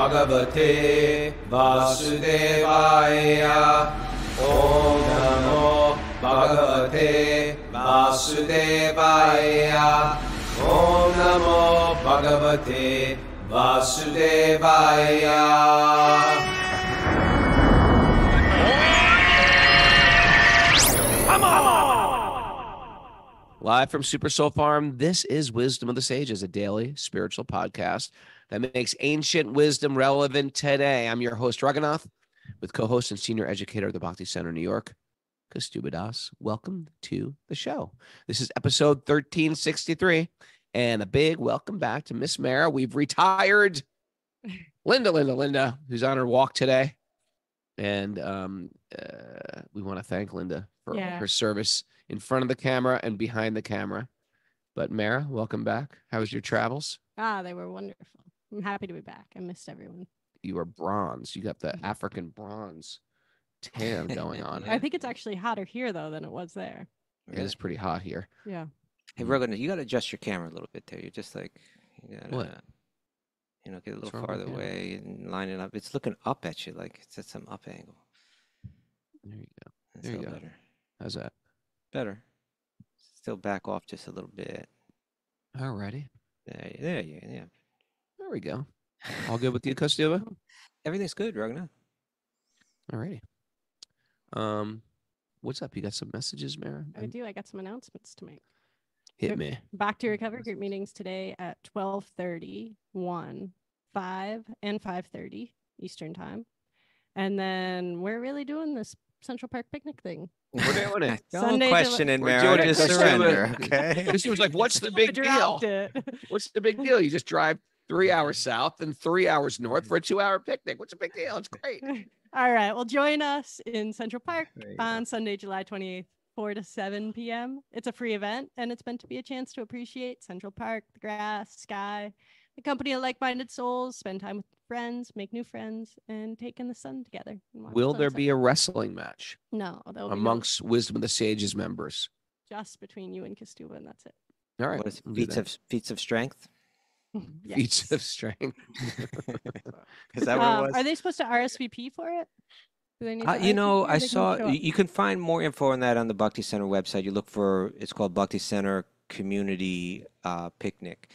Bhagavate Vasudevaya. Om Namo Bhagavate Vasudevaya. Om Namo Bhagavate Vasudevaya. Live from Super Soul Farm, this is Wisdom of the Sages, a daily spiritual podcast that makes ancient wisdom relevant today. I'm your host, Raghunath, with co-host and senior educator of the Bhakti Center, New York, Devas. Welcome to the show. This is episode 1363, and a big welcome back to Miss Mara. We've retired Linda, who's on her walk today. And we want to thank Linda for her service in front of the camera and behind the camera. But Mara, welcome back. How was your travels? They were wonderful. I'm happy to be back. I missed everyone. You were bronze. You got the African bronze tan going on. I think it's actually hotter here, though, than it was there. It is pretty hot here. Yeah. Hey, Rogan, you got to adjust your camera a little bit there. You're just like, you gotta, what? Get a little farther away and line it up. It's looking up at you, like it's at some up angle. There you go. That's there you go. Better. How's that? Better. Still back off just a little bit. Alrighty. Yeah. There we go. All good with you, Costello? Everything's good, Ragnar. Alrighty. What's up? You got some messages, Mara? I do. I got some announcements to make. Hit me. Back to Recover group meetings today at 12:30, 1, 5, and 5:30 Eastern time. And then we're really doing this Central Park picnic thing. We're doing it. Don't question it, Mara. Just surrender, okay? She was like, what's the big deal? What's the big deal? You just drive 3 hours south and 3 hours north for a 2-hour picnic. What's the big deal? It's great. All right. Well, join us in Central Park on Sunday, July 28th, 4 to 7 p.m. It's a free event, and it's meant to be a chance to appreciate Central Park, the grass, sky, the company of like-minded souls, spend time with friends, make new friends, and take in the sun together. Will there be a wrestling match? No. Amongst Wisdom of the Sages members? Just between you and Kastuba, and that's it. All right. What is feats of strength? Yes. Feats of strength. Is that what it was? Are they supposed to RSVP for it? I saw you can find more info on that on the Bhakti Center website. You look for, it's called Bhakti Center Community Picnic.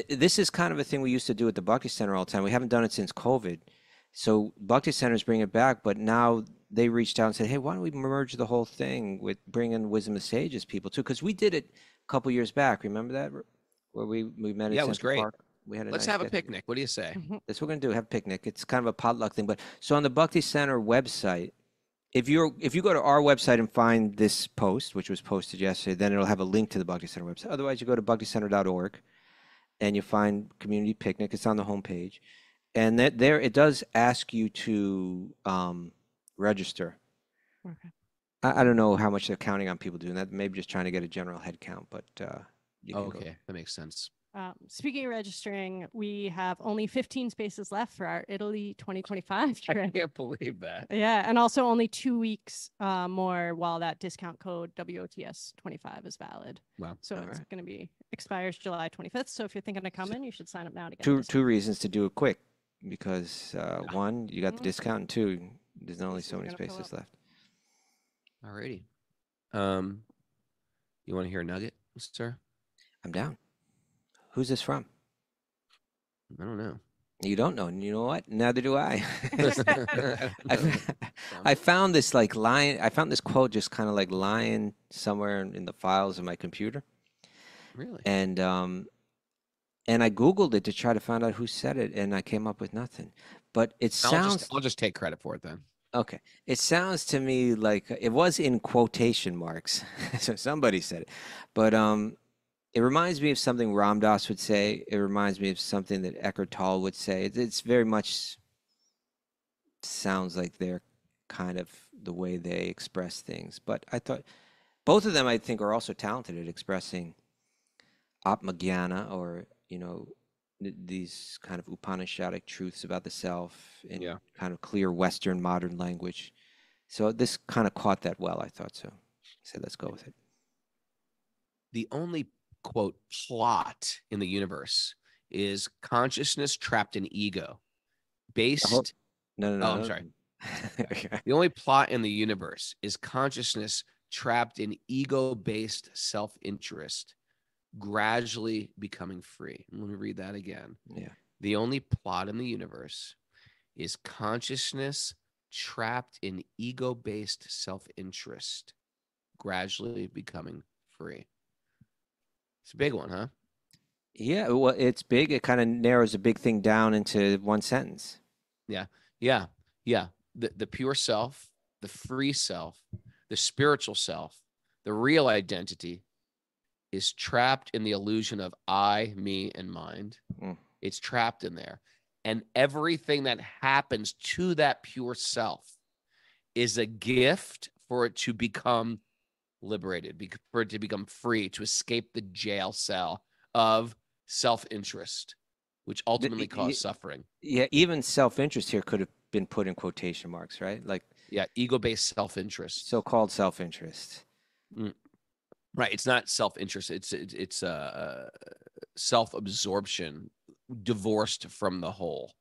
This is kind of a thing we used to do at the Bhakti Center all the time. We haven't done it since COVID. So Bhakti Center's bringing it back, but now they reached out and said, hey, why don't we merge the whole thing with bringing Wisdom of Sages people too? Because we did it a couple years back. Remember that? Where we met at it was great. Park. We had Let's have a picnic. What do you say? That's what we're going to do, have a picnic. It's kind of a potluck thing. But so on the Bhakti Center website, if you go to our website and find this post, which was posted yesterday, then it'll have a link to the Bhakti Center website. Otherwise, you go to bhakticenter.org and you find Community Picnic. It's on the homepage. And there it does ask you to register. Okay. I don't know how much they're counting on people doing that. Maybe just trying to get a general head count, but okay, that makes sense. Speaking of registering, we have only 15 spaces left for our Italy 2025 trip. I can't believe that. Yeah, and also only 2 weeks more while that discount code WOTS 25 is valid. Wow. So it's going to be expires July 25th. So if you're thinking of coming, you should sign up now to get two reasons to do it quick, because one, you got the discount, and two, there's only so many spaces left. Alrighty. You want to hear a nugget, sir? I'm down. Who's this from? I don't know. You don't know, and you know what? Neither do I. I found this line. I found this quote just kind of like lying somewhere in the files of my computer. Really? And I Googled it to try to find out who said it, and I came up with nothing. But it sounds. I'll just take credit for it then. Okay. It sounds to me like it was in quotation marks, so somebody said it, but it reminds me of something Ram Dass would say. It reminds me of something that Eckhart Tolle would say. It's very much sounds like they're kind of the way they express things. But I thought both of them, I think, are also talented at expressing Atmagyana, or, these kind of Upanishadic truths about the self in kind of clear Western modern language. So this kind of caught that well, I thought so. I said, let's go with it. The only, quote, plot in the universe is consciousness trapped in ego. based. No, no, Oh, no. I'm sorry. Okay. The only plot in the universe is consciousness trapped in ego-based self-interest, gradually becoming free. Let me read that again. Yeah. The only plot in the universe is consciousness trapped in ego-based self-interest, gradually becoming free. It's a big one, huh? Yeah, well, it's big. It kind of narrows a big thing down into one sentence. Yeah. Yeah. Yeah. The pure self, the free self, the spiritual self, the real identity is trapped in the illusion of I, me, and mind. Mm. It's trapped in there. And everything that happens to that pure self is a gift for it to become liberated, for it to become free, to escape the jail cell of self-interest, which ultimately causes suffering. Yeah, even self-interest here could have been put in quotation marks, right? Like Yeah, ego-based self-interest. so-called self-interest. Right. It's not self-interest. It's self-absorption divorced from the whole.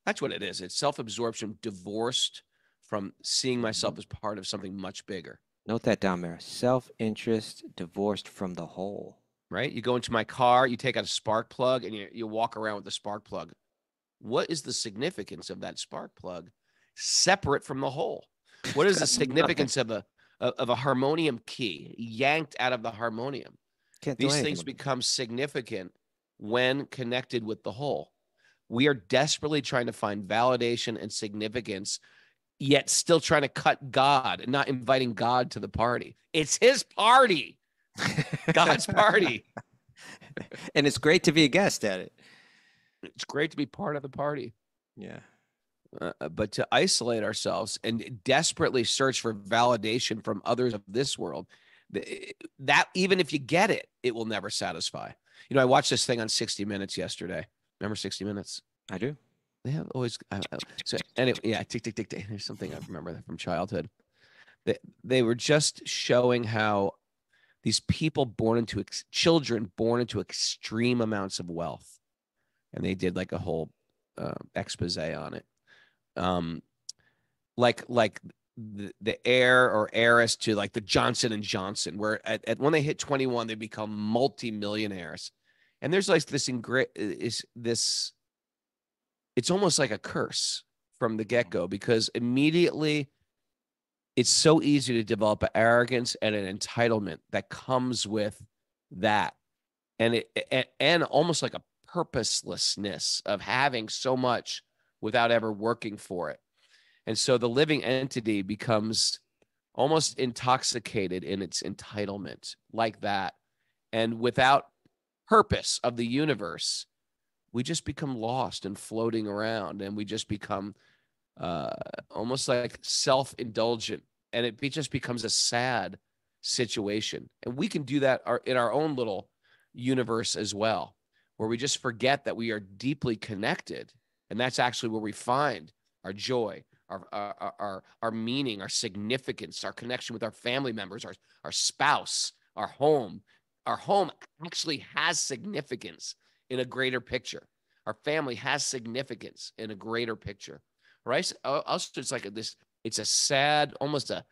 That's what it is. It's self-absorption divorced from seeing myself as part of something much bigger. Note that down there. Self-interest divorced from the whole. Right? You go into my car, you take out a spark plug, and you walk around with the spark plug. What is the significance of that spark plug separate from the whole? What is the significance of a harmonium key yanked out of the harmonium? Can't do These anything things with it. become significant when connected with the whole. We are desperately trying to find validation and significance, yet still trying to cut God and not inviting God to the party. It's his party, God's party. And it's great to be a guest at it. It's great to be part of the party. Yeah. But to isolate ourselves and desperately search for validation from others of this world, that even if you get it, it will never satisfy. You know, I watched this thing on 60 Minutes yesterday. Remember 60 Minutes? I do. They have always so anyway, yeah, tick tick tick tick. There's something I remember from childhood. They were just showing how these people children born into extreme amounts of wealth, and they did like a whole expose on it. Like the heir or heiress to like the Johnson and Johnson, where at when they hit 21, they become multimillionaires. And there's like this it's almost like a curse from the get-go, because immediately it's so easy to develop an arrogance and an entitlement that comes with that. And almost like a purposelessness of having so much without ever working for it. And so the living entity becomes almost intoxicated in its entitlement like that. And without purpose of the universe, we just become lost and floating around, and we just become almost like self-indulgent, and it just becomes a sad situation. And we can do that in our own little universe as well, where we just forget that we are deeply connected, and that's actually where we find our joy, our meaning, our significance, our connection with our family members, our spouse, our home. Our home actually has significance in a greater picture. Our family has significance in a greater picture, right? Also, it's like it's a sad, almost a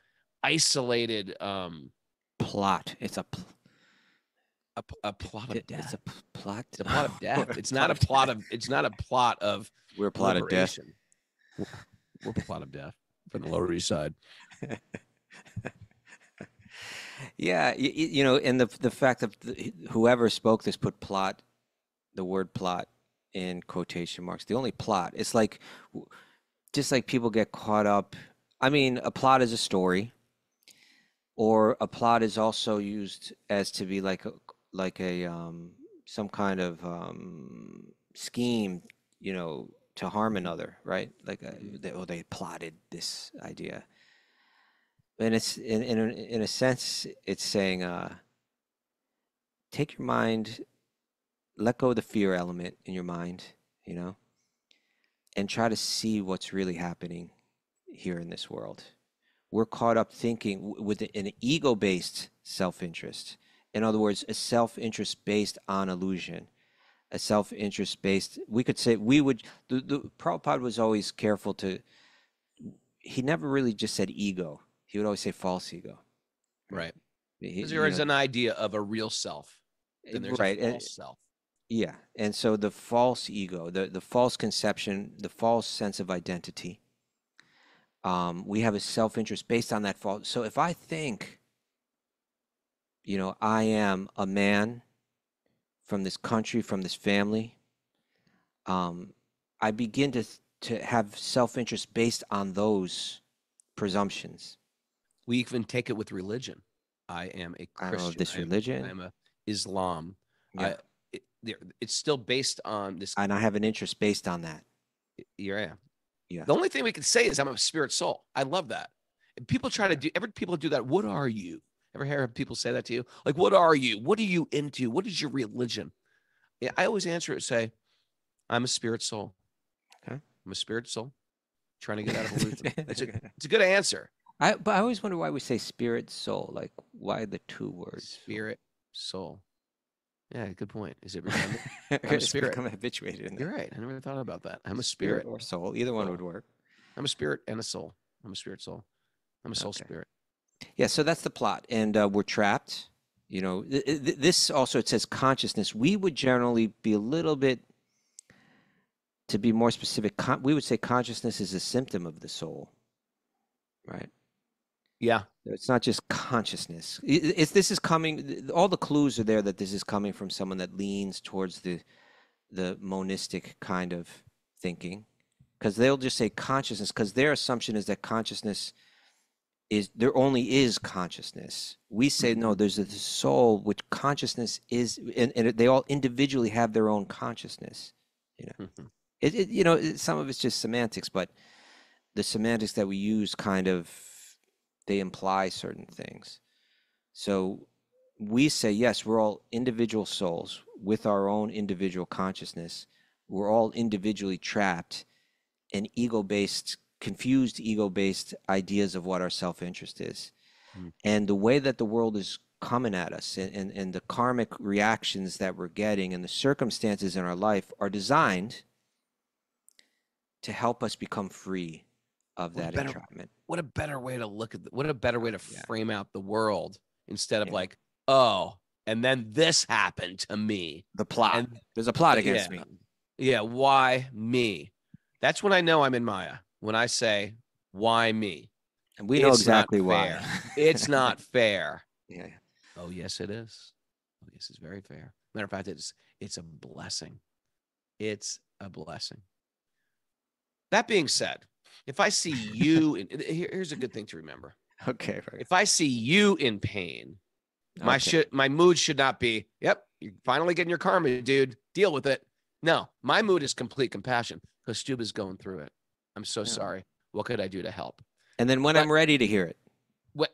isolated Plot. It's a plot of death. It's a plot. It's a plot of death. It's not a plot of. It's not a plot of. We're a plot of death. We're a plot of death from the Lower East Side. Yeah, you know, and the fact that whoever spoke this put plot, the word plot, in quotation marks. The only plot. It's like, just like people get caught up. I mean, a plot is a story, or a plot is also used as to be like a some kind of scheme, you know, to harm another, right? Like they plotted this idea. And it's in a sense, it's saying, take your mind, let go of the fear element in your mind, you know, and try to see what's really happening here in this world. We're caught up thinking with an ego-based self-interest. In other words, a self-interest based on illusion. a self-interest based, we could say the Prabhupada was always careful to, he never really just said ego. He would always say false ego. Right. He- Because you there is know, an idea of a real self. Then there's right. a false self. Yeah. And so the false ego, the false conception, the false sense of identity, we have a self-interest based on that false. So if I think, I am a man from this country, from this family, I begin to have self-interest based on those presumptions. We even take it with religion. I am a I don't know Christian. this religion. I'm a Islam. Yeah. It's still based on this. And I have an interest based on that. Yeah. Yeah. The only thing we can say is I'm a spirit soul. I love that. And people try to do, people do that. What are you? Ever hear people say that to you? Like, what are you? What are you into? What is your religion? Yeah, I always answer it, say, I'm a spirit soul. Okay. I'm a spirit soul trying to get out of illusion. It's a good answer. But I always wonder why we say spirit soul. Like, why the two words? Spirit soul. Yeah, good point. Is it redundant? I'm a It's spirit. become habituated in You're that. right. I never thought about that. I'm a spirit. Or soul. Either one Soul. would work. I'm a spirit and a soul. I'm a spirit soul. I'm a soul Okay. spirit. Yeah, so that's the plot. And we're trapped. This also, it says consciousness. We would generally be a little bit, to be more specific, we would say consciousness is a symptom of the soul, right? Yeah. It's not just consciousness. This is coming, all the clues are there that this is coming from someone that leans towards the monistic kind of thinking, because they'll just say consciousness, because their assumption is that consciousness there only is consciousness. We say no, there's a soul, which consciousness is, and they all individually have their own consciousness. Some of it's just semantics, but the semantics that we use kind of, they imply certain things. So we say, yes, we're all individual souls with our own individual consciousness. We're all individually trapped in confused ego-based ideas of what our self-interest is. And the way that the world is coming at us and the karmic reactions that we're getting and the circumstances in our life are designed to help us become free of that entrapment. What a better way to look at what a better way to frame out the world instead of like, and then this happened to me. The plot. And there's a plot against me. Yeah, why me? That's when I know I'm in Maya. When I say, why me? And we know exactly why. It's not fair. Yeah. Oh, yes, it is. Oh, yes, it's very fair. Matter of fact, it's a blessing. It's a blessing. That being said, if I see you, here's a good thing to remember. Okay. Right. If I see you in pain, my mood should not be, yep, you're finally getting your karma, dude. Deal with it. No, my mood is complete compassion because Stuba's going through it. I'm so sorry. What could I do to help? And then when I'm ready to hear it. Well,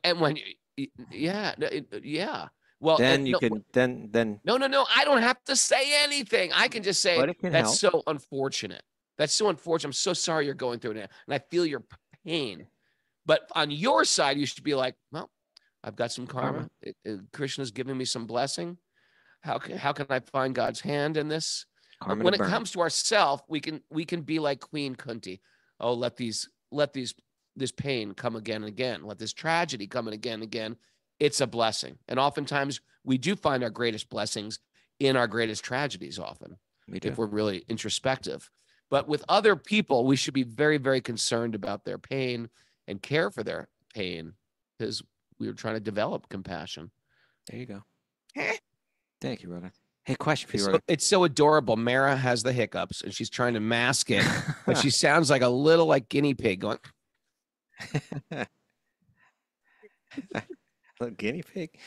then you can then. No. I don't have to say anything. I can just say that's so unfortunate. That's so unfortunate. I'm so sorry you're going through it, and I feel your pain. But on your side, you should be like, well, I've got some karma. Krishna's giving me some blessing. How can I find God's hand in this? When it comes to ourself, we can be like Queen Kunti. Oh, let this pain come again and again. Let this tragedy come again and again. It's a blessing. And oftentimes we do find our greatest blessings in our greatest tragedies often, if we're really introspective. But with other people, we should be very, very concerned about their pain and care for their pain because we were trying to develop compassion. There you go. Thank you, Rhoda. Hey, question for you, It's so adorable. Mara has the hiccups and she's trying to mask it, but she sounds like a little like guinea pig going. Little guinea pig.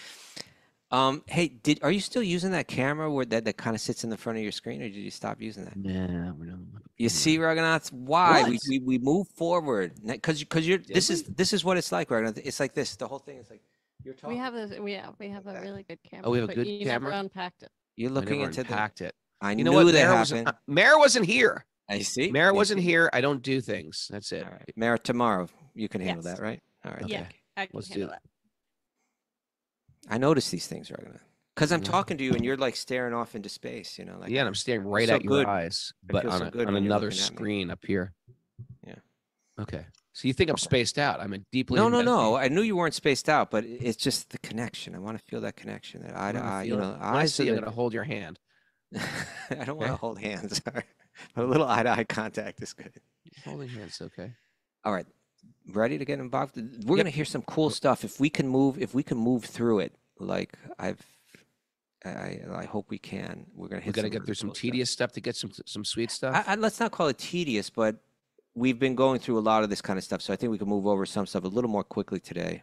Hey, are you still using that camera where that kind of sits in the front of your screen, or did you stop using that? Yeah, we're not. You see, Raghunath, why we move forward because you're this is what it's like, Raghunath. It's like this. The whole thing is like you're talking. We have a really good camera. Oh, we have a good you camera. Never unpacked it. You're looking into it. I knew that happened. Mara wasn't here. I see. Mara wasn't here. I don't do things. That's it. All right. Mara, tomorrow you can handle that, right? All right. Yeah, I can Let's handle do that. I notice these things, Raghunath. Because I'm talking to you and you're like staring off into space, like Yeah, and I'm staring right so at your good. eyes, I but feel on so good on when you're another looking at me. screen up here. Yeah. Okay. So you think I'm spaced out? I'm deeply No, in no, no. meditation. I knew you weren't spaced out, but it's just the connection. I want to feel that connection, that eye to wanna eye. feel it? When I Eyes see you, are I'm gonna hold your hand. I don't want to Okay. hold hands, but a little eye to eye contact is good. Holding hands, okay. All right, ready to get involved? We're Yep. gonna hear some cool stuff. If we can move through it, like I hope we can. We're gonna We hit got to some get really through some cool stuff. tedious stuff to get some sweet stuff. Let's not call it tedious, but we've been going through a lot of this kind of stuff, so I think we can move over some stuff a little more quickly today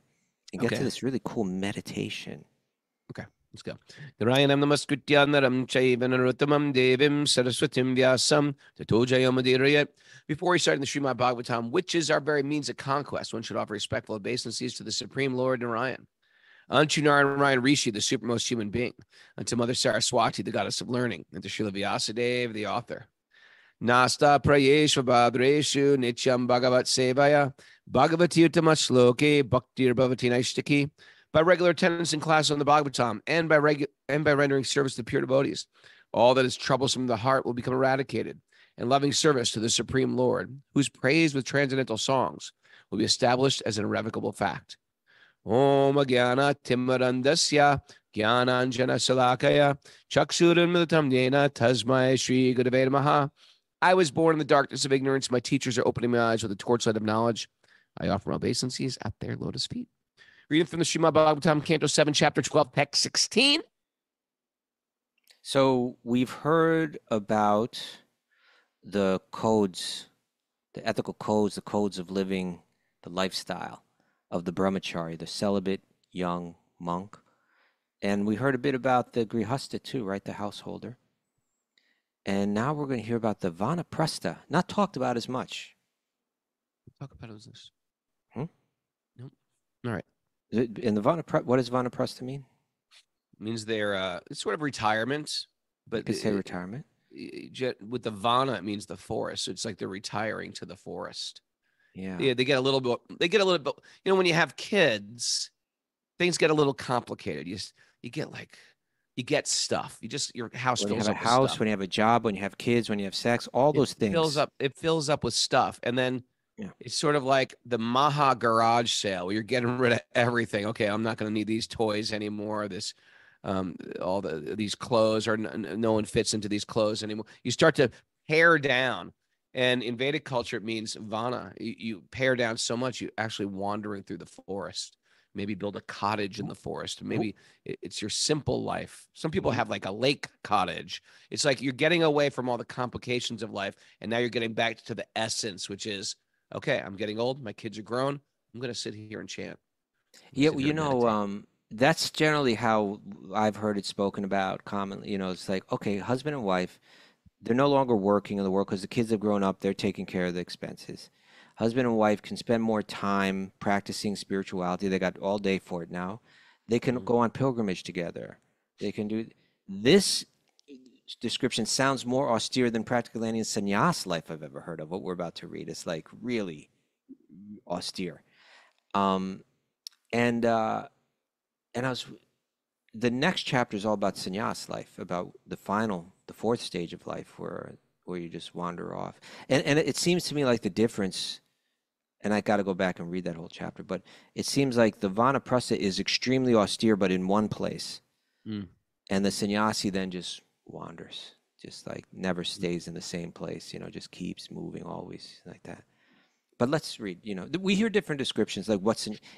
and get to Okay. this really cool meditation. Okay, let's go. Narayanam namaskritya naram chaiva narottamam devim saraswatim vyasam tato jayamudirayat. Before we start in the Srimad Bhagavatam, which is our very means of conquest, one should offer respectful obeisances to the Supreme Lord Narayan. Unto Narayan Rishi, the supermost human being. Unto Mother Saraswati, the goddess of learning. And to Srila Vyasadeva, the author. Nasta prayeshu bhadreshu nityam bhagavat sevaya bhagavati uttama shloke bhaktir bhavati naishtaki. By regular attendance in class on the Bhagavatam and by rendering service to pure devotees, all that is troublesome in the heart will become eradicated, and loving service to the Supreme Lord, whose praise with transcendental songs will be established as an irrevocable fact. Om Jnana Timarandasya Jnananjana Salakaya Chakshuranmilitam Yena Tasmai Shri Gurave Namaha. I was born in the darkness of ignorance. My teachers are opening my eyes with the torchlight of knowledge. I offer my obeisances at their lotus feet. Reading from the Srimad Bhagavatam, Canto 7, Chapter 12, Text 16. So we've heard about the codes, the ethical codes, the codes of living, the lifestyle of the brahmachari, the celibate young monk. And we heard a bit about the grihasta too, right? The householder. And now we're going to hear about the vanaprastha, not talked about as much. Talk about this. Hmm? Nope. All right. In the what does vanaprastha mean? It means they're it's sort of retirement, but You could say retirement. With the vana, it means the forest. So it's like they're retiring to the forest. Yeah. Yeah, they get a little bit. When you have kids, things get a little complicated. You get stuff. Your house When you fills have up a house, with stuff. when you have a job, when you have kids, when you have sex, all those things. It fills up with stuff, and then it's sort of like the Maha garage sale where you're getting rid of everything. Okay, I'm not going to need these toys anymore. This, these clothes, or no one fits into these clothes anymore. You start to pare down. And in Vedic culture, it means vana. You pare down so much, you actually wandering through the forest. Maybe build a cottage in the forest. Maybe it's your simple life. Some people have like a lake cottage. It's like you're getting away from all the complications of life, and now you're getting back to the essence, which is, okay, I'm getting old. My kids are grown. I'm going to sit here and chant. Yeah, that's generally how I've heard it spoken about commonly. It's like, okay, husband and wife, they're no longer working in the world because the kids have grown up. They're taking care of the expenses. Husband and wife can spend more time practicing spirituality. They got all day for it now. They can go on pilgrimage together. They can do this. Description sounds more austere than practically any sannyas life I've ever heard of. What we're about to read is like really austere. The next chapter is all about sannyas life, about the fourth stage of life where you just wander off. And it seems to me like the difference, and I got to go back and read that whole chapter, but it seems like the vanaprastha is extremely austere, but in one place. And the sannyasi then just wanders, just like never stays in the same place, just keeps moving always like that. But let's read, we hear different descriptions, like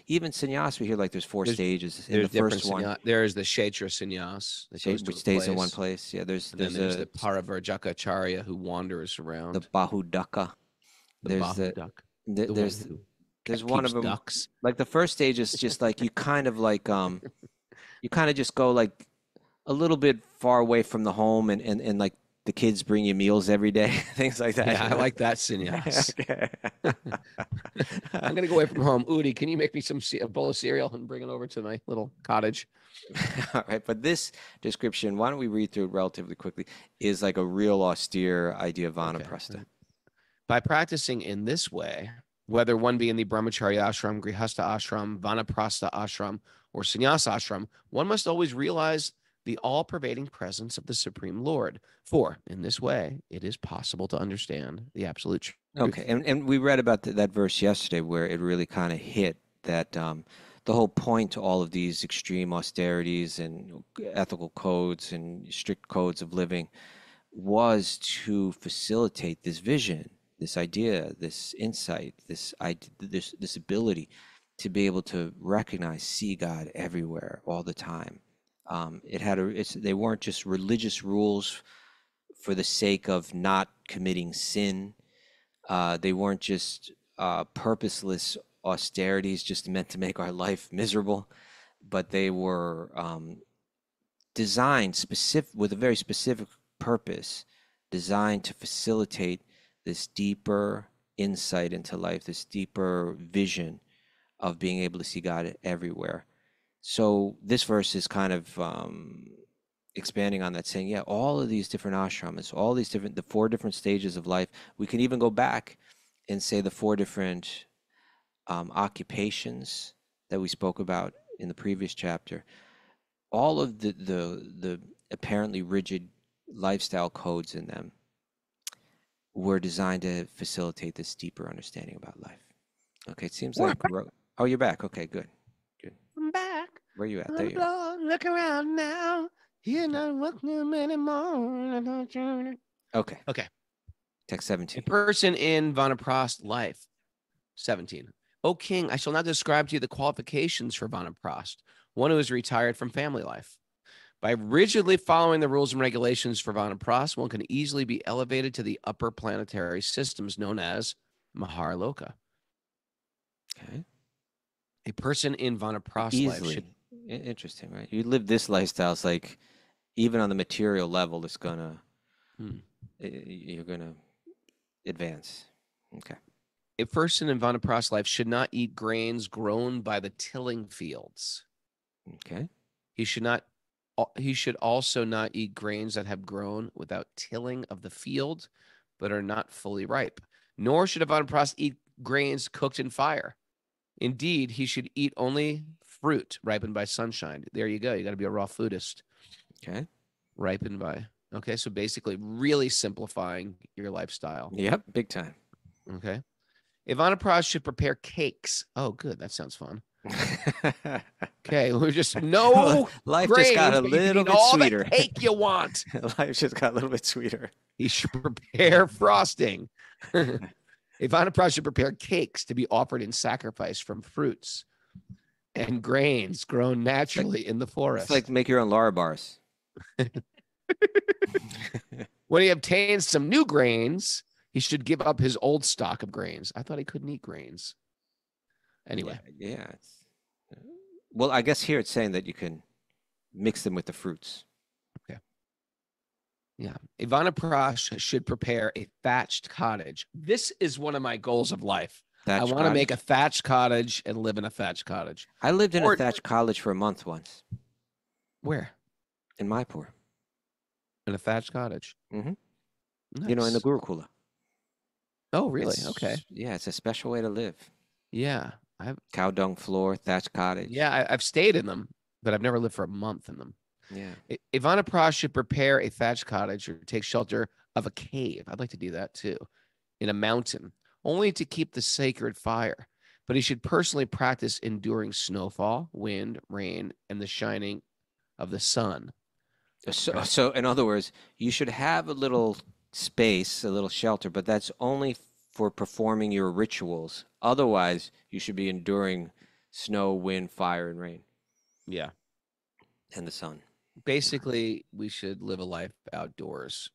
even sannyas, we hear like there's four stages. In the first one, there's the Kshetra sannyas, which stays in one place. Yeah, there's the Paravarjakacharya who wanders around. The Bahudaka. There's one of them. Ducks. Like the first stage is just like you kind of just go like a little bit far away from the home, and like the kids bring you meals every day, things like that. Yeah, I like that sannyas. I'm gonna go away from home. Udi, can you make me a bowl of cereal and bring it over to my little cottage? All right, but this description, why don't we read through it relatively quickly, is like a real austere idea of vanaprastha. Okay. By practicing in this way, whether one be in the brahmacharya ashram, grihastha ashram, vanaprastha ashram, or sannyasa ashram, one must always realize the all-pervading presence of the Supreme Lord. For in this way, it is possible to understand the absolute truth. Okay, and we read about that verse yesterday where it really kind of hit that the whole point to all of these extreme austerities and ethical codes and strict codes of living was to facilitate this vision, this idea, this insight, this ability to be able to recognize, see God everywhere all the time. They weren't just religious rules for the sake of not committing sin. They weren't just purposeless austerities just meant to make our life miserable, but they were designed with a very specific purpose, designed to facilitate this deeper insight into life, this deeper vision of being able to see God everywhere. So this verse is kind of expanding on that, saying, yeah, all of these different ashramas, the 4 different stages of life. We can even go back and say the 4 different occupations that we spoke about in the previous chapter. All of the apparently rigid lifestyle codes in them were designed to facilitate this deeper understanding about life. Okay, it seems like oh, you're back. Okay, good. I'm back. Where are you at? There you are. Look around now. You're not welcome anymore. Okay. Okay. Text 17. A person in Vanaprost life. 17. O king, I shall not describe to you the qualifications for Vanaprost, one who is retired from family life. By rigidly following the rules and regulations for Vanaprost, one can easily be elevated to the upper planetary systems known as Maharloka. Okay. A person in Vanaprost life should... Interesting, right? You live this lifestyle, it's like even on the material level, it's gonna you're gonna advance. Okay. A person in Vanaprost life should not eat grains grown by the tilling fields. Okay. He should also not eat grains that have grown without tilling of the field, but are not fully ripe. Nor should a Vanaprost eat grains cooked in fire. Indeed, he should eat only fruit ripened by sunshine. There you go. You got to be a raw foodist. Okay. Ripened by. Okay. So basically really simplifying your lifestyle. Yep. Big time. Okay. A Vanaprost should prepare cakes. Oh, good. That sounds fun. Okay. We're just life grains, just got a but you can little eat bit all sweeter. the cake you want. Life just got a little bit sweeter. He should prepare frosting. A Vanaprost should prepare cakes to be offered in sacrifice from fruits and grains grown naturally in the forest. It's like make your own Lara bars. When he obtains some new grains, he should give up his old stock of grains. I thought he couldn't eat grains. Anyway. Yeah. Well, I guess here it's saying that you can mix them with the fruits. Okay. Yeah. A Vanaprost should prepare a thatched cottage. This is one of my goals of life. I want to make a thatched cottage and live in a thatched cottage. I lived in a thatched cottage for a month once. Where? In Maipur. In a thatched cottage? Mm-hmm. Nice. You know, in the Gurukula. Oh, really? Okay. Yeah, it's a special way to live. Yeah. Cow dung floor, thatched cottage. Yeah, I've stayed in them, but I've never lived for a month in them. Yeah. A Vanaprost should prepare a thatched cottage or take shelter of a cave. I'd like to do that too. In a mountain, only to keep the sacred fire. But he should personally practice enduring snowfall, wind, rain, and the shining of the sun. So in other words, you should have a little space, a little shelter, but that's only for performing your rituals. Otherwise, you should be enduring snow, wind, fire, and rain. Yeah. And the sun. Basically, we should live a life outdoors.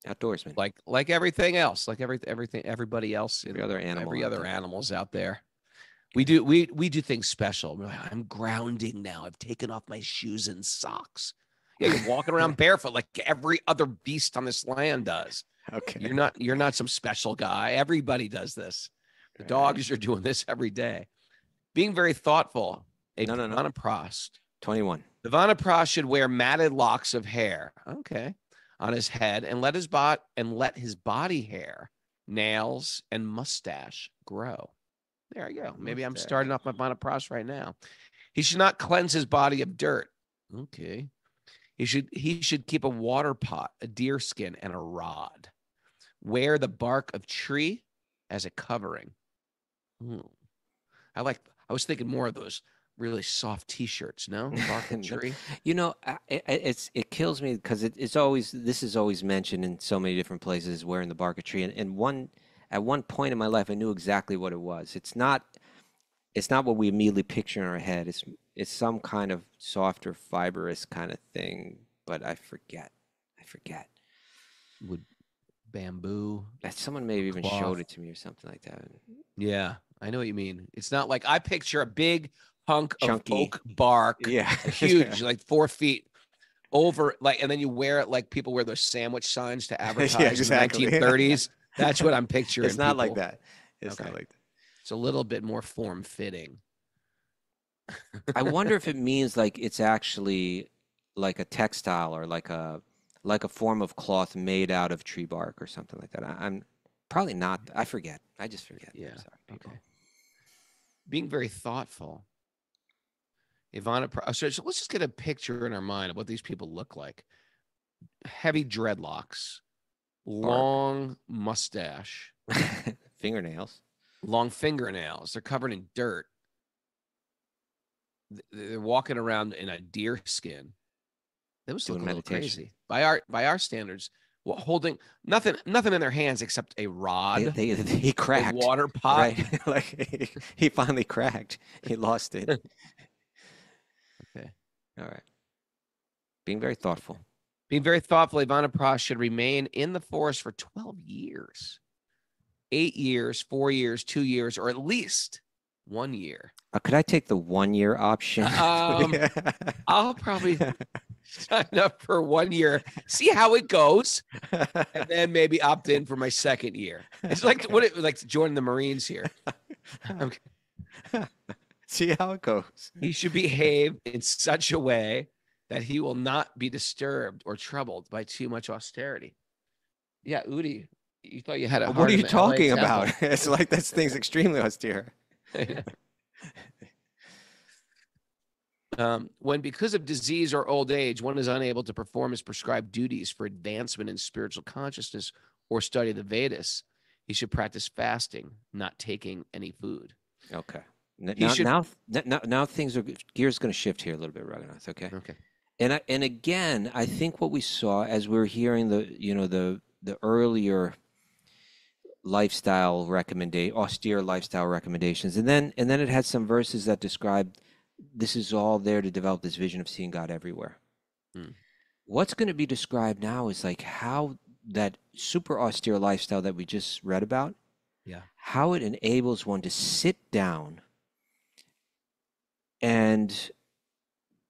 Outdoorsman. Like everything else, like everybody else. Every other animals out there. We do things special. We're like, I'm grounding now. I've taken off my shoes and socks. Yeah, you're walking around barefoot like every other beast on this land does. Okay. You're not some special guy. Everybody does this. The dogs are doing this every day. Being very thoughtful. Vanaprost. 21. The Vanaprost should wear matted locks of hair. Okay. On his head and let his body hair, nails, and mustache grow. There you go. Maybe I'm starting off my Vanaprost right now. He should not cleanse his body of dirt. Okay. He should keep a water pot, a deer skin, and a rod. Wear the bark of tree as a covering. I was thinking more of those really soft T-shirts. No, bark of tree. You know, it kills me because this is always mentioned in so many different places, wearing the bark of tree. And at one point in my life, I knew exactly what it was. It's not what we immediately picture in our head. It's some kind of softer, fibrous kind of thing, but I forget. Would bamboo? Someone maybe even cloth. showed it to me or something like that. Yeah, I know what you mean. It's not like I picture a big hunk Chunky. of oak bark, Yeah. huge, like 4 feet over, like, and then you wear it like people wear those sandwich signs to advertise exactly. in the 1930s. That's what I'm picturing. It's not like people. that. It's not Okay. like that. It's a little bit more form fitting. I wonder if it means like it's actually like a textile or like a form of cloth made out of tree bark or something like that. I'm probably not. I forget. I just forget. Yeah. Sorry, people. Okay. Being very thoughtful. Ivana, so let's just get a picture in our mind of what these people look like. Heavy dreadlocks, long mustache, Fingernails. long fingernails. They're covered in dirt. They're walking around in a deer skin. Those look a little crazy by our standards. Well, holding nothing in their hands except a rod. He cracked. A water pot. Right? Like he finally cracked. He lost it. Okay. All right. Being very thoughtful. Being very thoughtful, Ivana Pross should remain in the forest for 12 years, 8 years, 4 years, 2 years, or at least 1 year. Could I take the 1 year option? I'll probably sign up for 1 year, see how it goes, and then maybe opt in for my second year. It's like like joining the Marines here. Okay. See how it goes. He should behave in such a way that he will not be disturbed or troubled by too much austerity. Yeah, Udi, you thought you had a heart. What are you in the talking LA about? temple. It's like this thing's extremely austere. When because of disease or old age, one is unable to perform his prescribed duties for advancement in spiritual consciousness or study the Vedas, he should practice fasting, not taking any food. Okay. Now things are gears going to shift here a little bit, Raghunath. Okay. Okay. And again, I think what we saw as we were hearing the earlier austere lifestyle recommendations, and then it had some verses that described this is all there to develop this vision of seeing God everywhere. What's going to be described now is like how that super austere lifestyle that we just read about, how it enables one to sit down and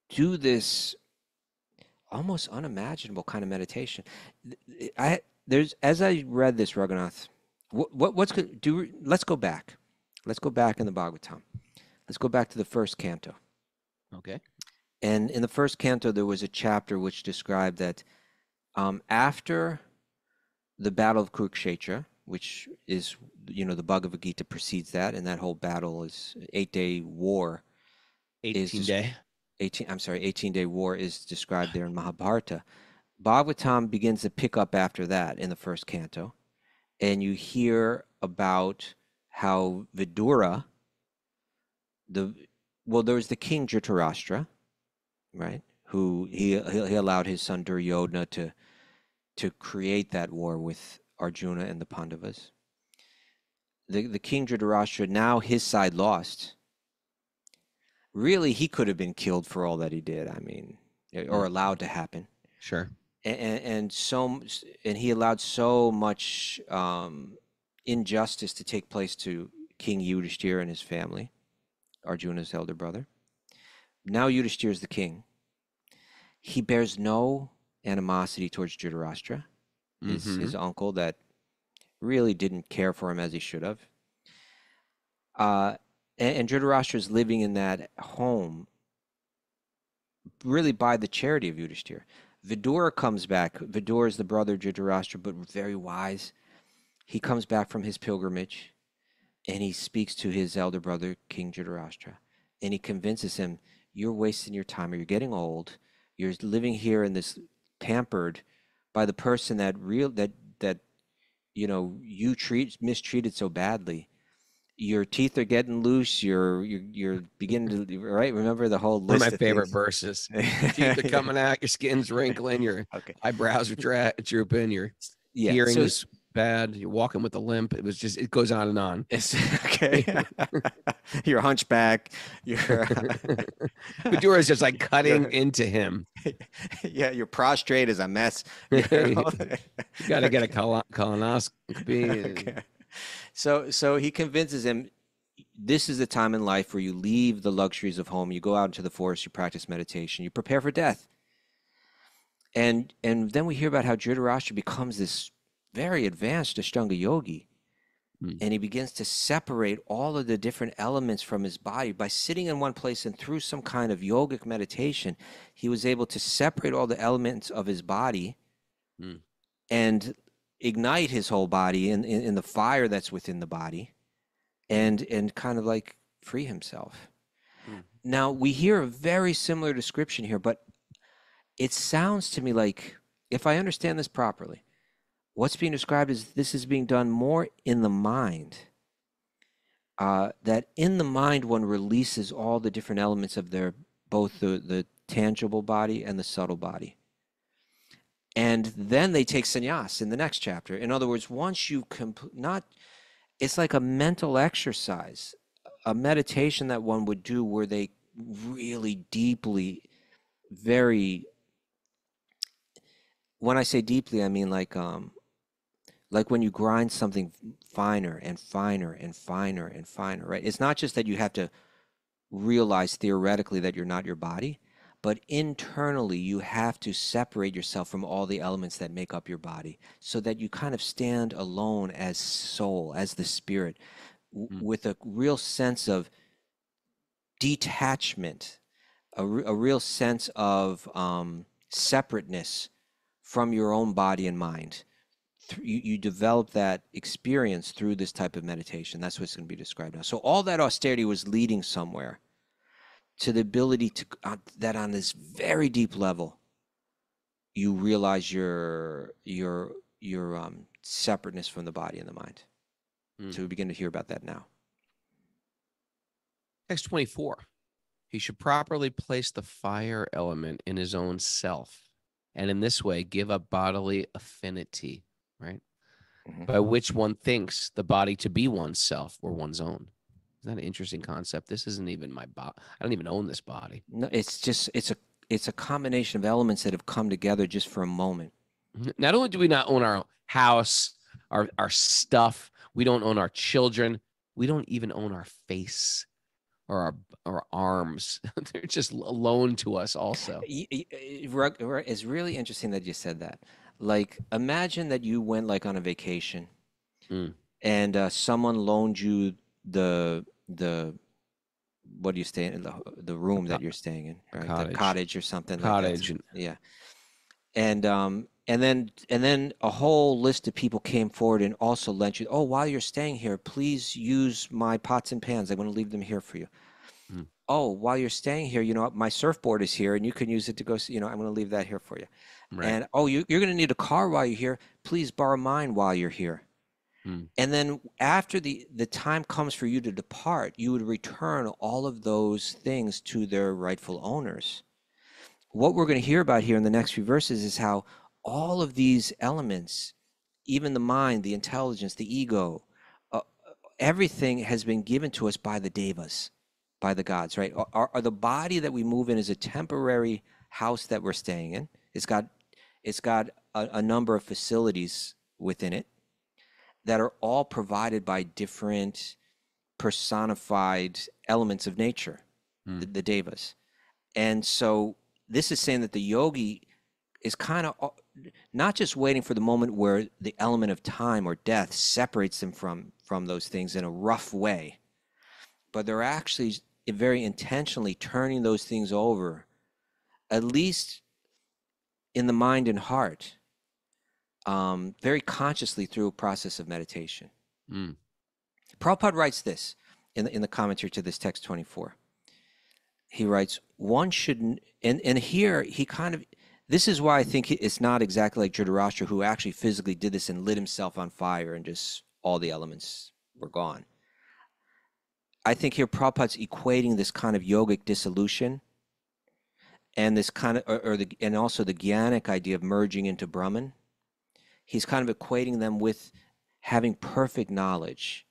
do this almost unimaginable kind of meditation. As I read this, Raghunath, what's going to do? Let's go back. Let's go back in the Bhagavatam. Let's go back to the first canto. Okay. And in the first canto, there was a chapter which described that after the battle of Kurukshetra, which is, the Bhagavad Gita precedes that, and that whole battle is 8-day war. 18-day war is described there in Mahabharata. Bhagavatam begins to pick up after that in the first canto, and you hear about how Vidura, there was the king Dhritarashtra, right? Who he allowed his son Duryodhana to create that war with Arjuna and the Pandavas. The king Dhritarashtra, now his side lost. Really, he could have been killed for all that he did. I mean, or allowed to happen. Sure. And he allowed so much injustice to take place to King Yudhishthira and his family, Arjuna's elder brother. Now Yudhishthira is the king. He bears no animosity towards Dhritarashtra, his uncle that really didn't care for him as he should have. And Dhritarashtra is living in that home really by the charity of Yudhishthira. Vidura comes back. Vidura is the brother of Dhritarashtra, but very wise. He comes back from his pilgrimage, and he speaks to his elder brother, King Dhritarashtra, and he convinces him, you're wasting your time, or you're getting old. You're living here in this pampered by the person that you mistreated so badly. Your teeth are getting loose. You're beginning to, right? Remember the whole One of list my of favorite things. verses. Your teeth are coming out, your skin's wrinkling, your Okay. eyebrows are drooping, your Yeah. hearing So is bad, you're walking with a limp. It goes on and on. it's okay. You're hunchback. You're Badura is just like cutting into him. yeah, you're prostrate as a mess. You Okay. got to get a colonoscopy. Okay. So he convinces him, this is the time in life where you leave the luxuries of home, you go out into the forest, you practice meditation, you prepare for death. And then we hear about how Dhritarashtra becomes this very advanced Ashtanga yogi. And he begins to separate all of the different elements from his body by sitting in one place, and through some kind of yogic meditation, he was able to separate all the elements of his body and ignite his whole body in the fire that's within the body, and kind of like free himself. Now, we hear a very similar description here, but it sounds to me like, if I understand this properly, what's being described is this is being done more in the mind. That in the mind, one releases all the different elements of both the tangible body and the subtle body. And then they take sannyas in the next chapter. In other words, once you it's like a mental exercise, a meditation that one would do where they really deeply, when I say deeply, I mean like when you grind something finer and finer and finer and finer, right? It's not just that you have to realize theoretically that you're not your body, but internally you have to separate yourself from all the elements that make up your body, so that you kind of stand alone as soul, as the spirit, with a real sense of detachment, a real sense of separateness from your own body and mind. You develop that experience through this type of meditation. That's what's going to be described now. So all that austerity was leading somewhere to the ability to that on this very deep level, you realize your separateness from the body and the mind. So we begin to hear about that now. Text 24. He should properly place the fire element in his own self, and in this way give up bodily affinity, right? By which one thinks the body to be oneself or one's own. Isn't that an interesting concept? This isn't even my body. I don't even own this body. No, it's a combination of elements that have come together just for a moment. Not only do we not own our house, our stuff, we don't own our children, we don't even own our face or our arms. They're just loaned to us also. It's really interesting that you said that. Like, imagine that you went like on a vacation and someone loaned you the what do you stay in, the room that you're staying in, right? Cottage. The cottage or something Cottage. like that. Yeah. And then a whole list of people came forward and also lent you, oh, while you're staying here, please use my pots and pans. I want to leave them here for you. Oh, while you're staying here, my surfboard is here and you can use it to go, I'm going to leave that here for you. Right. And, oh, you're going to need a car while you're here. Please borrow mine while you're here. And then after the time comes for you to depart, you would return all of those things to their rightful owners. What we're going to hear about here in the next few verses is how all of these elements, even the mind, the intelligence, the ego, everything has been given to us by the Devas, by the gods, right? The body that we move in is a temporary house that we're staying in. It's got a number of facilities within it that are all provided by different personified elements of nature, the Devas. And so this is saying that the yogi is kind of not just waiting for the moment where the element of time or death separates them from those things in a rough way, but they're actually very intentionally turning those things over, at least in the mind and heart, very consciously through a process of meditation. Prabhupada writes this in the commentary to this text 24. he writes, one shouldn't, and here he kind of, this is why I think it's not exactly like Dhritarashtra, who actually physically did this and lit himself on fire and just all the elements were gone. I think here Prabhupada's equating this kind of yogic dissolution and this kind of, and also the Jnanic idea of merging into Brahman. He's kind of equating them with having perfect knowledge,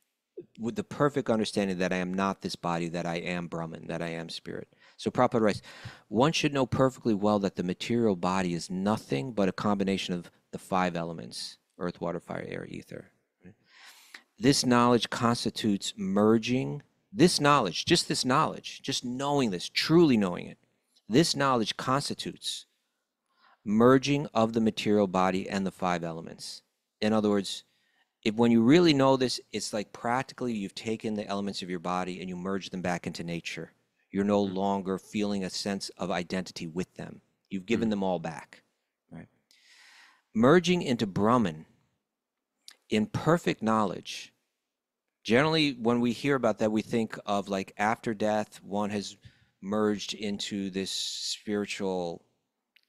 with the perfect understanding that I am not this body, that I am Brahman, that I am spirit. So Prabhupada writes, one should know perfectly well that the material body is nothing but a combination of the 5 elements, earth, water, fire, air, ether. This knowledge constitutes merging, this knowledge, just knowing this, truly knowing it, this knowledge constitutes merging of the material body and the 5 elements. In other words, when you really know this, it's like practically you've taken the elements of your body and you merge them back into nature. You're no longer feeling a sense of identity with them. You've given them all back. Right? Merging into Brahman in perfect knowledge. Generally, when we hear about that, we think of like after death, one has merged into this spiritual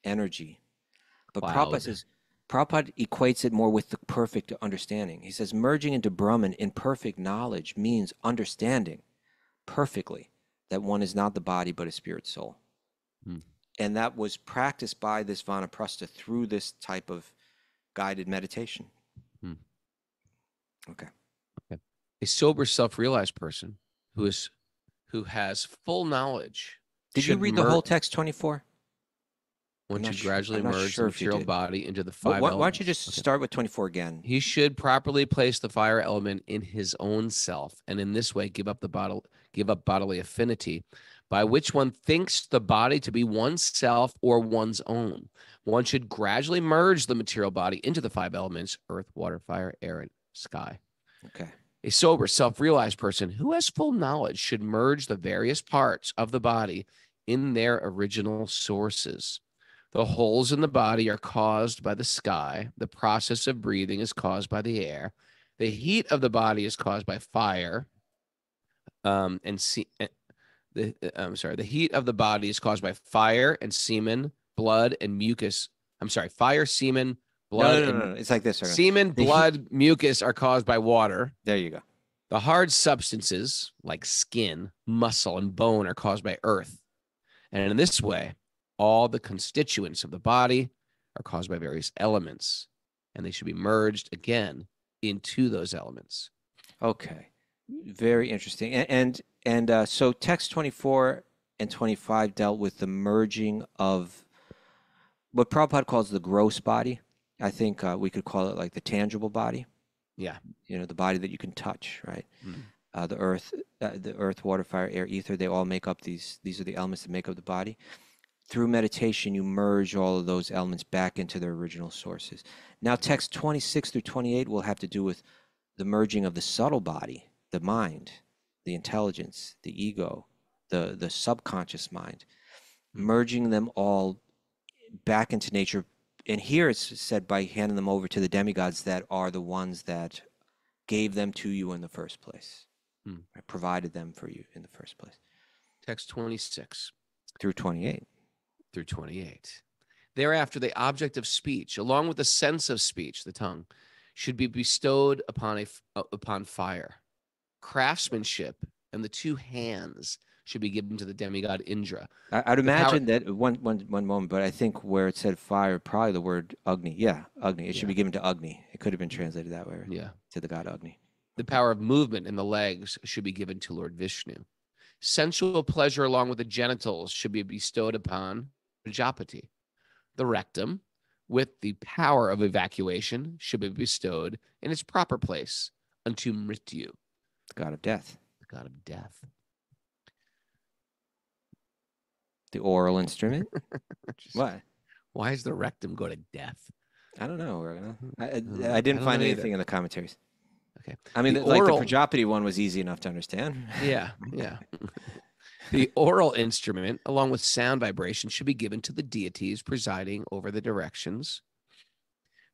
energy. But Prabhupada equates it more with the perfect understanding. He says merging into Brahman in perfect knowledge means understanding perfectly that one is not the body but a spirit soul. And that was practiced by this Vanaprastha through this type of guided meditation. Okay. A sober, self-realized person who has full knowledge. Did you read the whole text 24? One should gradually merge the material body into the 5 why elements. Why don't you just start with 24 again? He should properly place the fire element in his own self, and in this way give up bodily affinity, by which one thinks the body to be oneself or one's own. One should gradually merge the material body into the 5 elements: earth, water, fire, air, and sky. Okay. A sober, self-realized person who has full knowledge should merge the various parts of the body in their original sources. The holes in the body are caused by the sky. The process of breathing is caused by the air. The heat of the body is caused by fire. The heat of the body is caused by fire and semen, blood, and mucus. Fire, semen, blood. No. It's like this. Semen, blood, mucus are caused by water. There you go. The hard substances like skin, muscle, and bone are caused by earth. And in this way, all the constituents of the body are caused by various elements, and they should be merged again into those elements. Okay. Very interesting. And so text 24 and 25 dealt with the merging of what Prabhupada calls the gross body. I think we could call it like the tangible body. Yeah. You know, the body that you can touch, right? The earth, water, fire, air, ether, they all make up these are the elements that make up the body. Through meditation, you merge all of those elements back into their original sources. Now, text 26 through 28 will have to do with the merging of the subtle body, the mind, the intelligence, the ego, the subconscious mind, merging them all back into nature. And here it's said by handing them over to the demigods that are the ones that gave them to you in the first place, right? Provided them for you in the first place. Text 26 through 28. Through 28. Thereafter, the object of speech, along with the sense of speech, the tongue, should be bestowed upon fire. Craftsmanship and the 2 hands should be given to the demigod Indra. I'd imagine that one moment, but I think where it said fire, probably the word Agni. Yeah, Agni. It should be given to Agni. It could have been translated that way. Yeah. To the god Agni. The power of movement in the legs should be given to Lord Vishnu. Sensual pleasure along with the genitals should be bestowed upon Prajapati. The rectum, with the power of evacuation, should be bestowed in its proper place unto Mrityu, the god of death. The god of death. The oral instrument. What? Why does the rectum go to death? I don't know. I didn't find anything in the commentaries. Okay. I mean, like the Prajapati one was easy enough to understand. Yeah. The oral instrument, along with sound vibration, should be given to the deities presiding over the directions.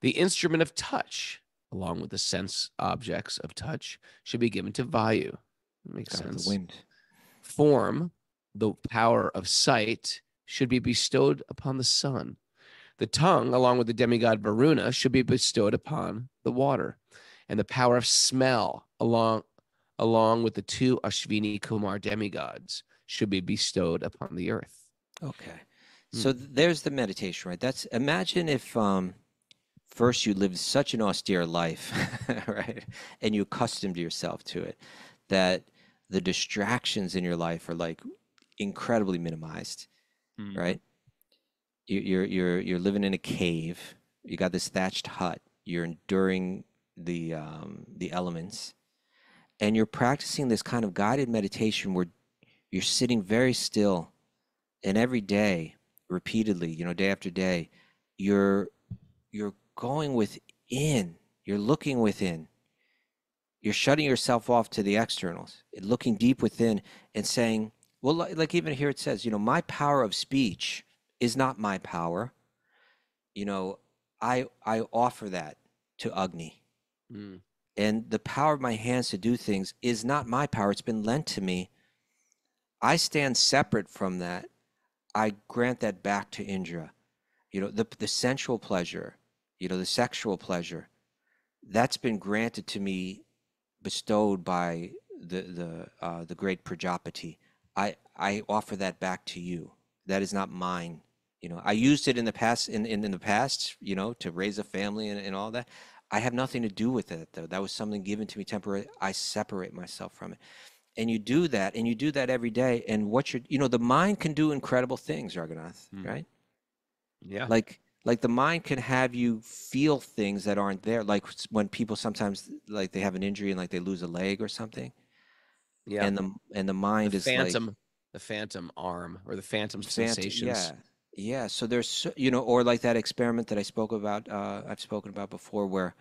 The instrument of touch, along with the sense objects of touch, should be given to Vayu. That makes sense. The wind. Form, the power of sight should be bestowed upon the sun. The tongue, along with the demigod Varuna, should be bestowed upon the water. And the power of smell, along with the two Ashvini Kumar demigods, should be bestowed upon the earth. Okay. So there's the meditation, right? That's, imagine if first you lived such an austere life, right? And you accustomed yourself to it, that the distractions in your life are like incredibly minimized, right? You're living in a cave. You got this thatched hut. You're enduring the elements, and you're practicing this kind of guided meditation where you're sitting very still, and every day, repeatedly, you know, day after day, you're going within. You're looking within. You're shutting yourself off to the externals, looking deep within, and saying, well, like even here it says, you know, my power of speech is not my power. You know, I offer that to Agni. And the power of my hands to do things is not my power. It's been lent to me. I stand separate from that. I grant that back to Indra. You know, the sensual pleasure, you know, the sexual pleasure, that's been granted to me, bestowed by the great Prajapati. I offer that back to you. That is not mine. You know, I used it in the past, in the past, you know, to raise a family and all that. I have nothing to do with it, though. That was something given to me temporarily. I separate myself from it. And you do that, and you do that every day. And you know, the mind can do incredible things, Raghunath, right? Yeah. Like the mind can have you feel things that aren't there. Like when people sometimes, like, they have an injury and like they lose a leg or something. Yeah. And the mind is phantom, like the phantom arm or the phantom sensations. Yeah. So there's, you know, or like that experiment that I spoke about, I've spoken about before, where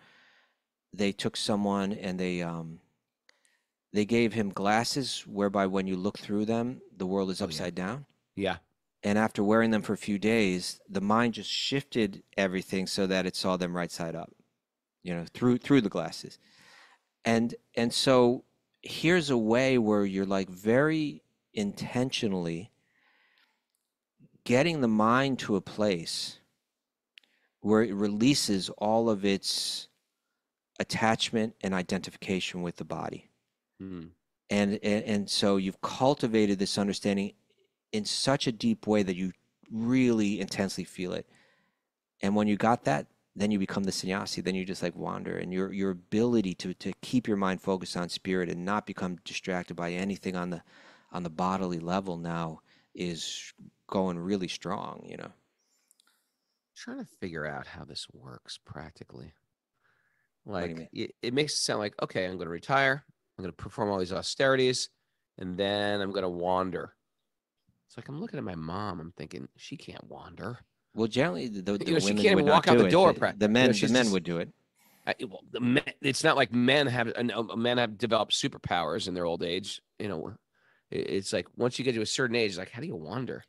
they took someone and they gave him glasses whereby when you look through them, the world is upside down. Yeah. And after wearing them for a few days, the mind just shifted everything so that it saw them right side up, you know, through the glasses. And so here's a way where you're like very intentionally getting the mind to a place where it releases all of its attachment and identification with the body. And so you've cultivated this understanding in such a deep way that you really intensely feel it. And when you got that, then you become the sannyasi. Then you just like wander, and your ability to keep your mind focused on spirit and not become distracted by anything on the bodily level now is going really strong, you know. Trying to figure out how this works practically. What do you mean? It makes it sound like, okay, I'm going to retire. I'm going to perform all these austerities, and then I'm going to wander. It's like I'm looking at my mom. I'm thinking she can't wander. Well, generally, the You know, she women can't would even not walk out do the it. door. The men, she's the men just- would do it. It's not like men have developed superpowers in their old age. You know, it's like once you get to a certain age, it's like, how do you wander?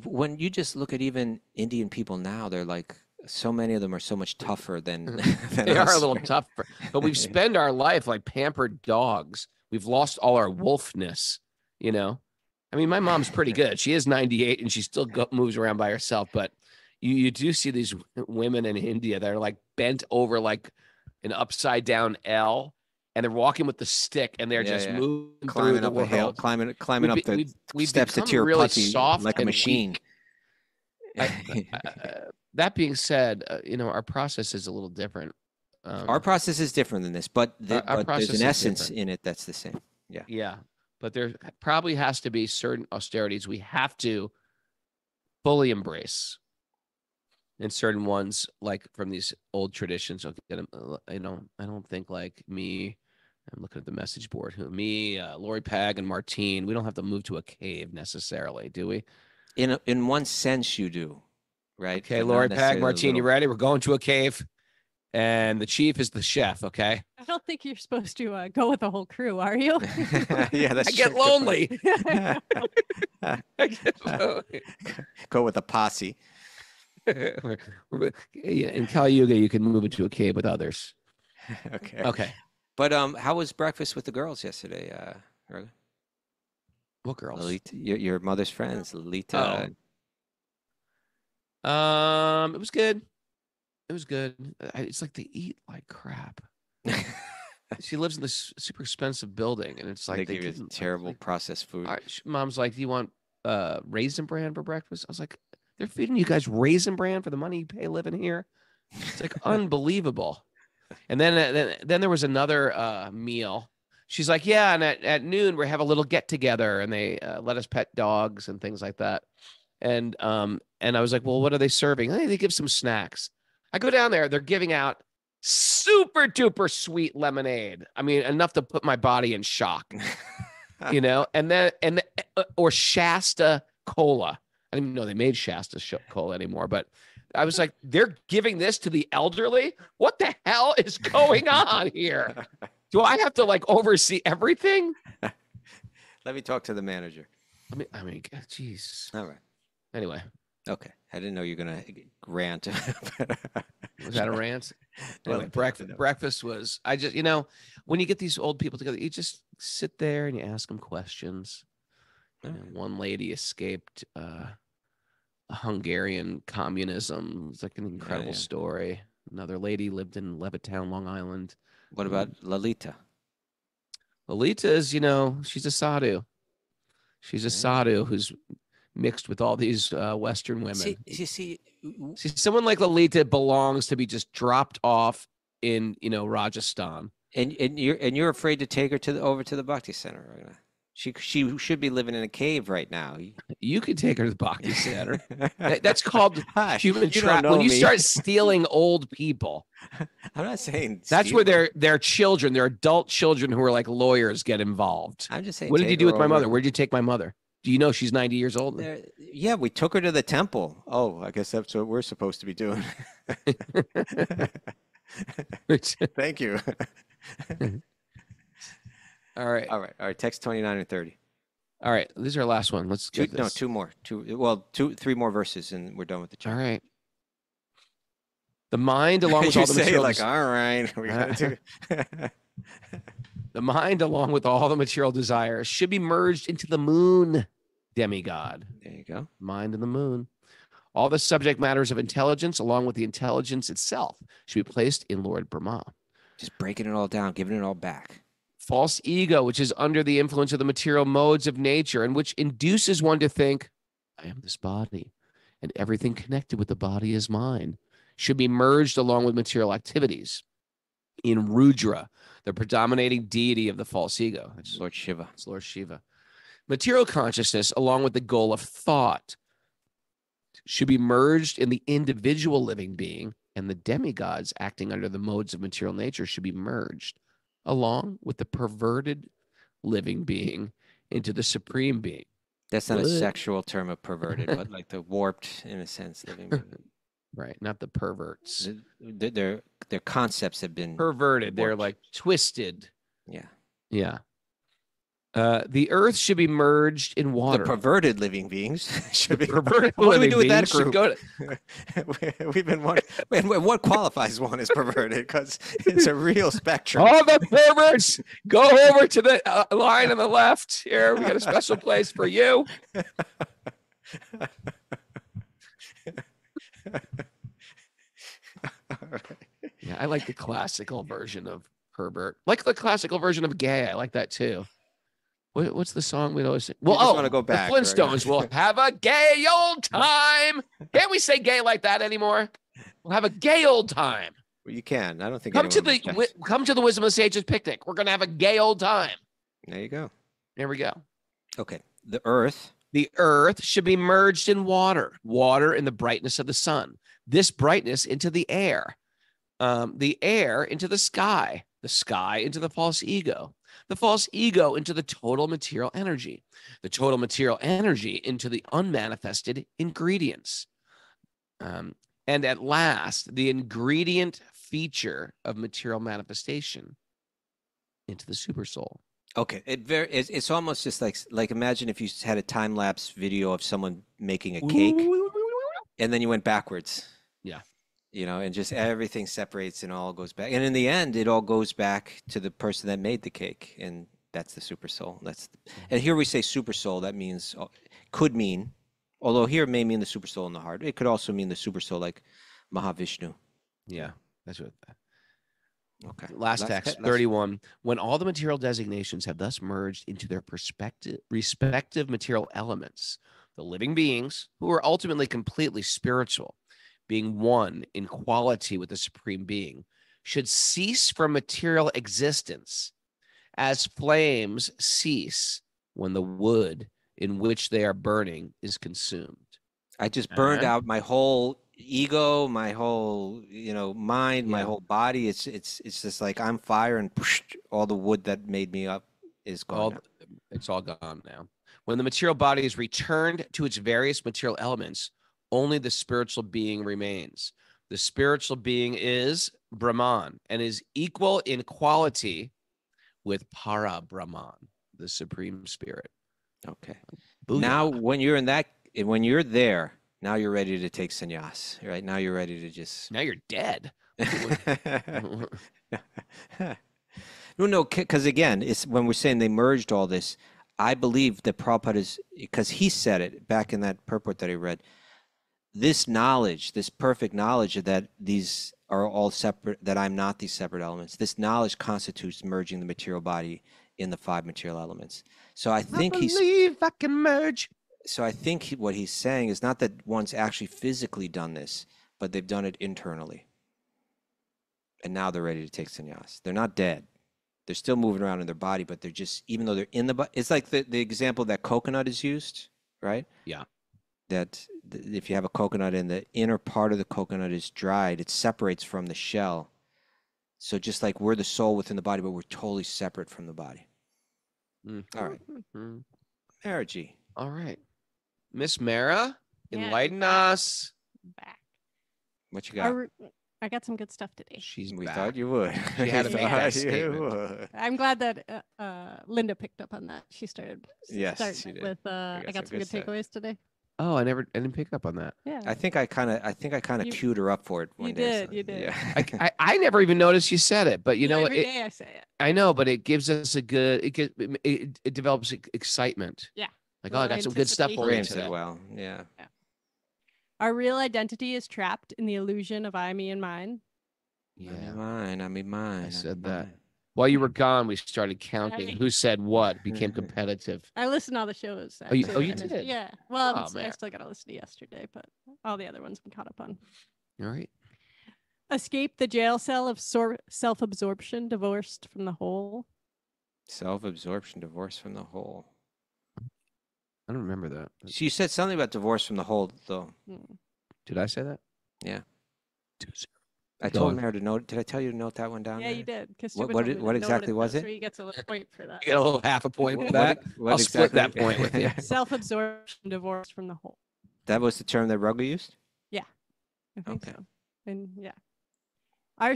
When you just look at even Indian people now, they're like, so many of them are so much tougher than They are a us. little tougher, but we spend our life like pampered dogs. We've lost all our wolfness, you know. I mean, my mom's pretty good. She is 98 and she still moves around by herself. But you do see these women in India that are like bent over like an upside down L, and they're walking with the stick, and they're just moving climbing through up the a hill, world. climbing up the we've steps to become really Tirupati soft like a and machine. That being said, you know, our process is a little different. Our process is different than this, but there's an essence in it that's the same. Yeah. Yeah. But there probably has to be certain austerities we have to fully embrace. And certain ones, like from these old traditions, you know, I don't think like me, I'm looking at the message board, Lori Pag and Martine, we don't have to move to a cave necessarily, do we? In one sense you do, right? Okay, But Lori not Pag, necessarily Martine, you ready? We're going to a cave. And the chief is the chef, okay? I don't think you're supposed to go with the whole crew, are you? Yeah, that's I get true. lonely. I get lonely. Go with a posse. In Kali Yuga, you can move into a cave with others. Okay. Okay. But how was breakfast with the girls yesterday, Raghu? What girls? Lolita, your mother's friends, Lolita. It was good. It was good. It's like they eat like crap. She lives in this super expensive building, and it's like they give you terrible processed food. Mom's like, "Do you want Raisin Bran for breakfast?" I was like, "They're feeding you guys Raisin Bran for the money you pay living here." It's like unbelievable. And then there was another meal. She's like, "Yeah, and at noon we have a little get together, and they let us pet dogs and things like that." And I was like, "Well, what are they serving?" Hey, they give some snacks. I go down there, they're giving out super duper sweet lemonade. I mean, enough to put my body in shock, you know. Or Shasta Cola. I didn't even know they made Shasta Cola anymore, but I was like, they're giving this to the elderly? What the hell is going on here? Do I have to like oversee everything? Let me talk to the manager. I mean, geez. All right. Anyway. Okay. I didn't know you were going to rant. Was that a rant? Anyway, Well, breakfast was, when you get these old people together, you just sit there and you ask them questions. Okay. One lady escaped Hungarian communism. It's like an incredible story. Another lady lived in Levittown, Long Island. What about Lolita? Lolita is, she's a sadhu. She's a sadhu who's mixed with all these Western women. See, someone like Lolita belongs to be just dropped off in, Rajasthan. And you're afraid to take her over to the Bhakti Center right now. She should be living in a cave right now. You could take her to the Bhakti Center. That's called human trafficking. When you me. start stealing old people. I'm not saying that's where their children, their adult children who are like lawyers get involved. I'm just saying. What did you do with my mother? Where did you take my mother? Do you know she's 90 years old? Yeah, we took her to the temple. Oh, I guess that's what we're supposed to be doing. Thank you. All right. Text 29 and 30. All right. This is our last one. Let's get this. No, three more verses, and we're done with the chat. All right. The mind, along with all the material, all right, we gotta do. The mind, along with all the material desires, should be merged into the moon demigod. There you go. Mind and the moon. All the subject matters of intelligence, along with the intelligence itself, should be placed in Lord Brahma. Just breaking it all down, giving it all back. False ego, which is under the influence of the material modes of nature and which induces one to think, I am this body, and everything connected with the body is mine, should be merged along with material activities in Rudra, the predominating deity of the false ego. It's Lord Shiva. It's Lord Shiva. Material consciousness, along with the goal of thought, should be merged in the individual living being, and the demigods acting under the modes of material nature should be merged along with the perverted living being into the supreme being. That's not a sexual term of perverted, but like the warped, in a sense, living being. Right, not the perverts. Their concepts have been perverted. warped. They're like twisted. Yeah. Yeah. The earth should be merged in water. The perverted living beings should be perverted. What do we do with that group? We've been wondering, what qualifies one as perverted, because it's a real spectrum. All the perverts, go over to the line on the left. Here, we got a special place for you. Yeah, I like the classical version of pervert. Like the classical version of gay. I like that too. What's the song we'd always sing? Well, want to go back. The Flintstones will have a gay old time. Can't we say gay like that anymore? We'll have a gay old time. Well, you can. I don't think. Come to the Wisdom of the Sages picnic. We're gonna have a gay old time. There you go. There we go. Okay. The earth. The earth should be merged in water. Water in the brightness of the sun. This brightness into the air. The air into the sky into the false ego, the false ego into the total material energy, the total material energy into the unmanifested ingredients. And at last, the ingredient feature of material manifestation into the super soul. Okay, it's almost just like imagine if you had a time lapse video of someone making a cake, and then you went backwards. Yeah. And just everything separates and all goes back. And in the end, it all goes back to the person that made the cake. And that's the super soul. And here we say super soul. That means could mean, although here it may mean the super soul in the heart. It could also mean the super soul like Mahavishnu. Yeah, that's what. Okay. Last text, 31. When all the material designations have thus merged into their respective material elements, the living beings, who are ultimately completely spiritual, being one in quality with the Supreme Being, should cease from material existence as flames cease when the wood in which they are burning is consumed. I just burned out my whole ego, my whole, mind, my whole body. It's just like I'm fire, and all the wood that made me up is gone. It's all gone now. When the material body is returned to its various material elements, only the spiritual being remains. The spiritual being is Brahman and is equal in quality with Para Brahman, the Supreme Spirit. Okay. Booyah. Now, when you're there, now you're ready to take sannyas, right? Now you're ready to just. Now you're dead. No, because again, it's when we're saying they merged all this. I believe that Prabhupada is, because he said it back in that purport that I read. This knowledge, this perfect knowledge that these are all separate, that I'm not these separate elements. This knowledge constitutes merging the material body in the 5 material elements. So I think I can merge. So I think what he's saying is not that one's actually physically done this, but they've done it internally. And now they're ready to take sannyas. They're not dead. They're still moving around in their body, but they're just, even though they're in the body, it's like the example that coconut is used, right? Yeah. That if you have a coconut and the inner part of the coconut is dried, it separates from the shell. So just like we're the soul within the body, but we're totally separate from the body. Mm-hmm. All right. Marriage. All right. Miss Mara, Yeah, enlighten back. us. Back. What you got? I got some good stuff today. We back. thought you would. She had to make that You statement. would. I'm glad that Linda picked up on that. She started. Yes, she did. With I got some good stuff. takeaways today. Oh, I didn't pick up on that. Yeah. I think I kind of You- queued her up for it one you day. did, you did. Yeah. I never even noticed you said it, but you know every it, day I say it. I know, but it gives us a good. It develops excitement. Yeah. Like, Well, I got some good stuff for you Graham today. said well. Yeah. Our real identity is trapped in the illusion of I, me, and mine. Yeah, I mean mine. I said that. While you were gone, we started counting Right. who said what, became competitive. I listened to all the shows. Oh, you actually, and did? Yeah. Well, Oh, I man. still got to listen to yesterday, but all the other ones I'm caught up on. All right. Escape the jail cell of self-absorption, divorced from the whole. Self-absorption, divorce from the whole. I don't remember that. So you said something about divorce from the whole, though. Did I say that? Yeah. 2-0. I Go told on. Mary to note. Did I tell you to note that one down? Yeah, there? you did. What exactly was it? So he gets a little point for that. You get a little half a point for What- that. what I'll split exactly- that point with you. Self-absorption, divorced from the whole. That was the term that Rugger used? I think Okay. so. And yeah. Our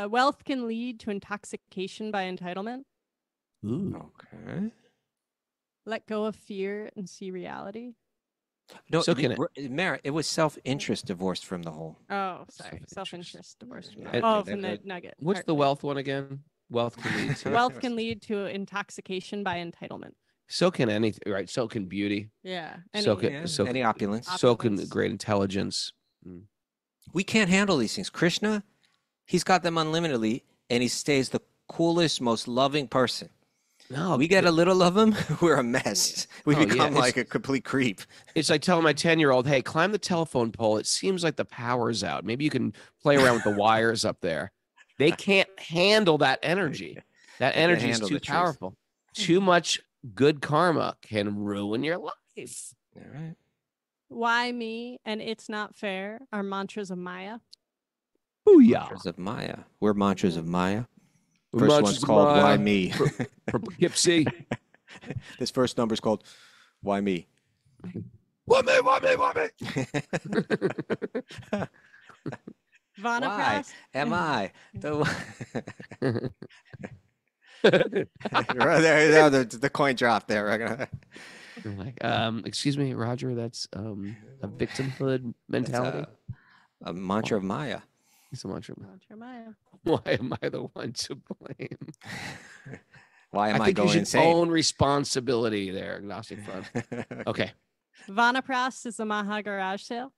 wealth can lead to intoxication by entitlement. Ooh. Okay. Let go of fear and see reality. No, So can Mary, it was self-interest divorced from the whole. Oh, sorry. Self-interest. Self-interest, divorced from Yeah, the okay, from the that- nugget. What's part the there. wealth one again? Wealth can lead to. Wealth can lead to intoxication by entitlement. So can anything, right? So can beauty. Yeah. So Any- can so Any opulence. so can Opulence. great intelligence. We can't handle these things. Krishna, he's got them unlimitedly, and he stays the coolest, most loving person. No, We get a little of him, we're a mess. We Oh, yeah, become it's- like a complete creep. It's like telling my 10-year-old, hey, climb the telephone pole. It seems like the power's out. Maybe you can play around with the wires up there. They can't handle that energy. That They can't energy is handle too the truth. powerful. Too much good karma can ruin your life. All right. Why me and it's not fair are mantras of Maya. Booyah. Mantras of Maya. We're mantras of Maya. We're First mantras one's of called Maya. Why Me? From Poughkeepsie. This first number's called Why Me? Why me? Vanaprast. Am I? The I'm the coin drop there. like, excuse me, Roger, that's a victimhood mentality. A mantra of Maya. It's a mantra. Mantra of Maya. Why am I the one to blame? Why am I think going you should insane? own responsibility there, agnostic front. Okay. Vanapras is the Maha garage sale.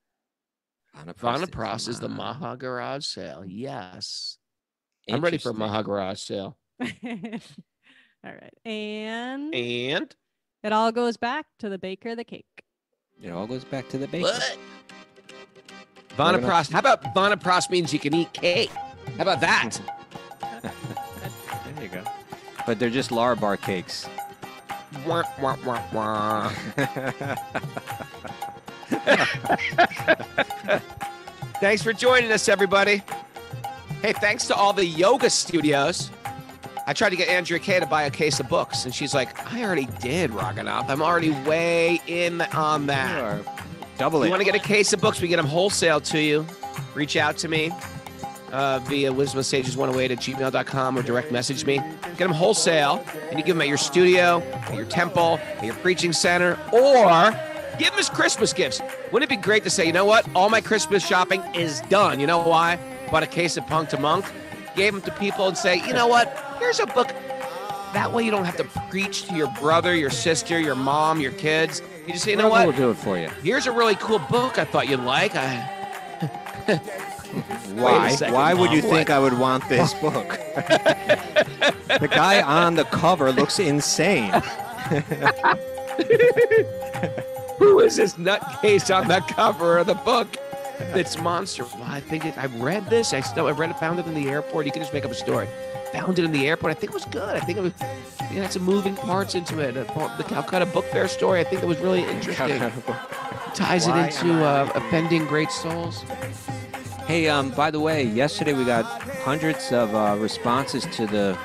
Vanapras is the Maha garage sale. Yes. I'm ready for a Maha garage sale. All right. And And it all goes back to the baker of the cake. It all goes back to the baker. what? Vanapras. How about Vanapras means you can eat cake? How about that? There you go. But they're just Lara bar cakes. Wah, wah, wah, wah. Thanks for joining us, everybody. Hey, thanks to all the yoga studios. I tried to get Andrea Kay to buy a case of books, and she's like, I already did, Raghunath. I'm already way in on that. Double You it. want to get a case of books? We get them wholesale to you. Reach out to me via wisdomofsages108@gmail.com or direct message me. Get them wholesale, and you give them at your studio, at your temple, at your preaching center, or give them as Christmas gifts. Wouldn't it be great to say, you know what? All my Christmas shopping is done. You know why? Bought a case of Punk to Monk, gave them to people and say, you know what? Here's a book. That way you don't have to preach to your brother, your sister, your mom, your kids. You just say, you know what? We'll do it for you. Here's a really cool book I thought you'd like. Why? second, Why would you Mom. think I would want this book? The guy on the cover looks insane. Who is this nutcase on the cover of the book? It's monster. Well, I think I've read this. I read it, found it in the airport. You can just make up a story. Found it in the airport. I think it was good. I think it was. It had some moving parts into it. The Calcutta Book Fair story. I think it was really interesting. Ties it into offending great souls. Hey, by the way, yesterday we got hundreds of responses to the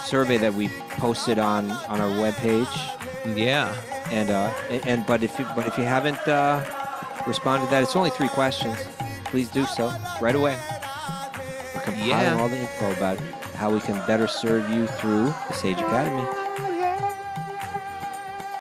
survey that we posted on our webpage. Yeah. But if you haven't responded to that, it's only 3 questions. Please do so right away. We're compiling all the info about how we can better serve you through the Sage Academy.